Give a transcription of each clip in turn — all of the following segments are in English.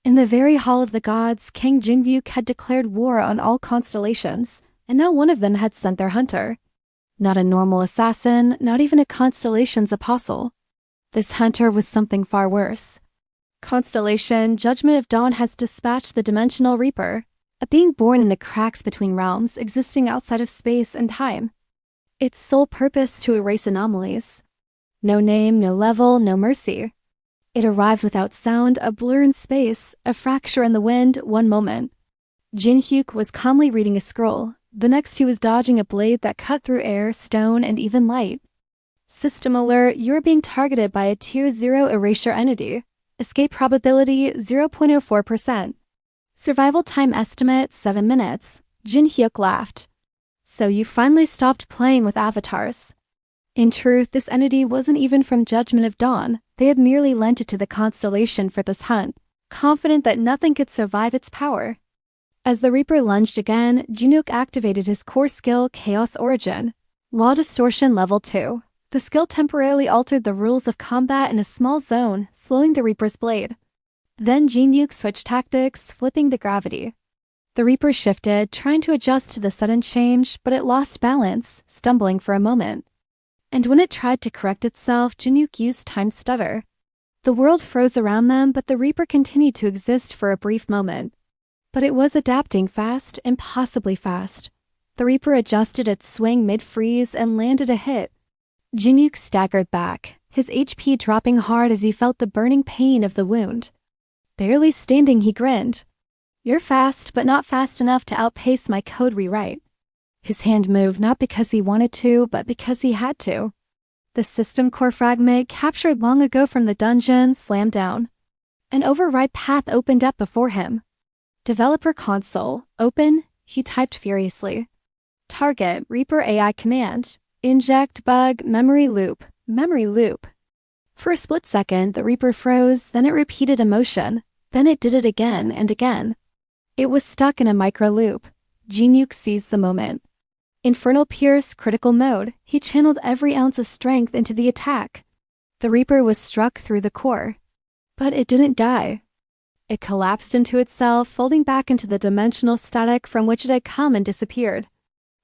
In the very hall of the gods, King Jinbyuk had declared war on all constellations, and now one of them had sent their hunter. Not a normal assassin, not even a constellation's apostle. This hunter was something far worse. Constellation, Judgment of Dawn has dispatched the Dimensional Reaper, a being born in the cracks between realms, existing outside of space and time. Its sole purpose to erase anomalies. No name, no level, no mercy. It arrived without sound, a blur in space, a fracture in the wind, one moment. Jinhyuk was calmly reading a scroll. The next he was dodging a blade that cut through air, stone, and even light. System alert, you're being targeted by a Tier 0 erasure entity. Escape probability 0.04%. Survival time estimate 7 minutes. Jinhyuk laughed. So you finally stopped playing with avatars. In truth, this entity wasn't even from Judgment of Dawn. They had merely lent it to the constellation for this hunt, confident that nothing could survive its power. As the Reaper lunged again, Jinhyuk activated his core skill Chaos Origin. Law Distortion Level 2. The skill temporarily altered the rules of combat in a small zone, slowing the Reaper's blade. Then Jinhyuk switched tactics, flipping the gravity. The Reaper shifted, trying to adjust to the sudden change, but it lost balance, stumbling for a moment. And when it tried to correct itself, Jinhyuk used Time Stutter. The world froze around them, but the Reaper continued to exist for a brief moment. But it was adapting fast, impossibly fast. The Reaper adjusted its swing mid-freeze and landed a hit. Jinhyuk staggered back, his HP dropping hard as he felt the burning pain of the wound. Barely standing, he grinned. You're fast, but not fast enough to outpace my code rewrite. His hand moved not because he wanted to, but because he had to. The system core fragment, captured long ago from the dungeon, slammed down. An override path opened up before him. Developer console, open, he typed furiously. Target, Reaper AI command. Inject bug, memory loop, memory loop. For a split second, the Reaper froze, then it repeated a motion. Then it did it again and again. It was stuck in a micro loop. Jinhyuk seized the moment. Infernal Pierce, critical mode. He channeled every ounce of strength into the attack. The Reaper was struck through the core. But it didn't die. It collapsed into itself, folding back into the dimensional static from which it had come and disappeared.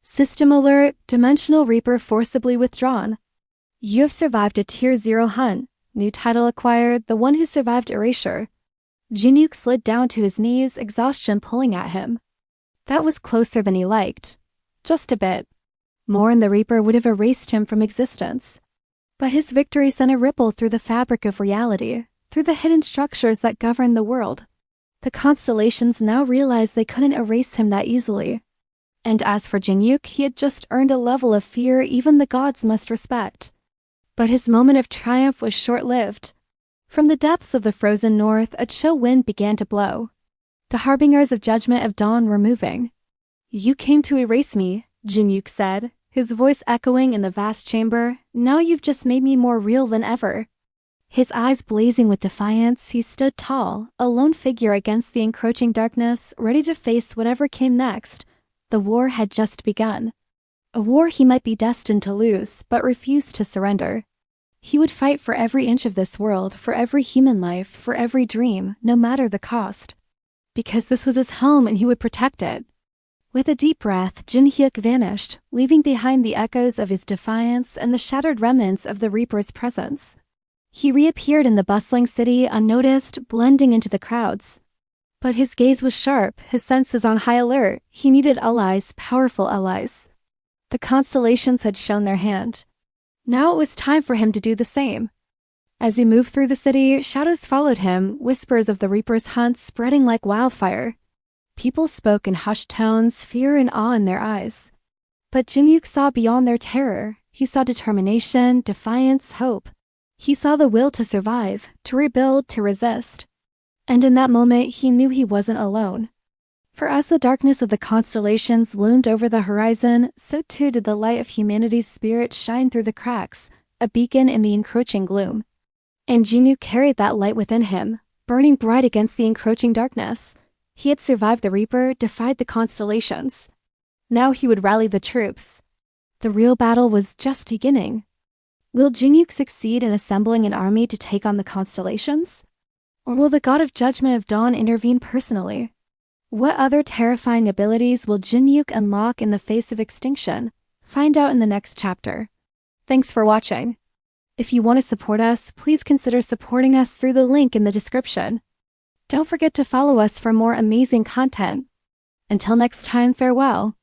System alert, Dimensional Reaper forcibly withdrawn. You have survived a Tier 0 hunt. New title acquired, the one who survived erasure. Jinhyuk slid down to his knees, exhaustion pulling at him. That was closer than he liked. Just a bit. More and the Reaper would have erased him from existence. But his victory sent a ripple through the fabric of reality, through the hidden structures that govern the world. The constellations now realized they couldn't erase him that easily. And as for Jinhyuk, he had just earned a level of fear even the gods must respect. But his moment of triumph was short-lived. From the depths of the frozen north, a chill wind began to blow. The harbingers of Judgment of Dawn were moving. You came to erase me, Jinhyuk said, his voice echoing in the vast chamber. Now you've just made me more real than ever. His eyes blazing with defiance, he stood tall, a lone figure against the encroaching darkness, ready to face whatever came next. The war had just begun. A war he might be destined to lose, but refused to surrender. He would fight for every inch of this world, for every human life, for every dream, no matter the cost. Because this was his home and he would protect it. With a deep breath, Jinhyuk vanished, leaving behind the echoes of his defiance and the shattered remnants of the Reaper's presence. He reappeared in the bustling city unnoticed, blending into the crowds. But his gaze was sharp, his senses on high alert. He needed allies, powerful allies. The constellations had shown their hand. Now it was time for him to do the same. As he moved through the city, shadows followed him, whispers of the Reaper's hunt spreading like wildfire. People spoke in hushed tones, fear and awe in their eyes. But Jinhyuk saw beyond their terror. He saw determination, defiance, hope. He saw the will to survive, to rebuild, to resist. And in that moment, he knew he wasn't alone. For as the darkness of the constellations loomed over the horizon, so too did the light of humanity's spirit shine through the cracks, a beacon in the encroaching gloom. And Jinhyuk carried that light within him, burning bright against the encroaching darkness. He had survived the Reaper, defied the constellations. Now he would rally the troops. The real battle was just beginning. Will Jinhyuk succeed in assembling an army to take on the constellations? Or will the god of judgment of dawn intervene personally? What other terrifying abilities will Jinyuk unlock in the face of extinction? Find out in the next chapter. Thanks for watching. If you want to support us, please consider supporting us through the link in the description. Don't forget to follow us for more amazing content. Until next time, farewell.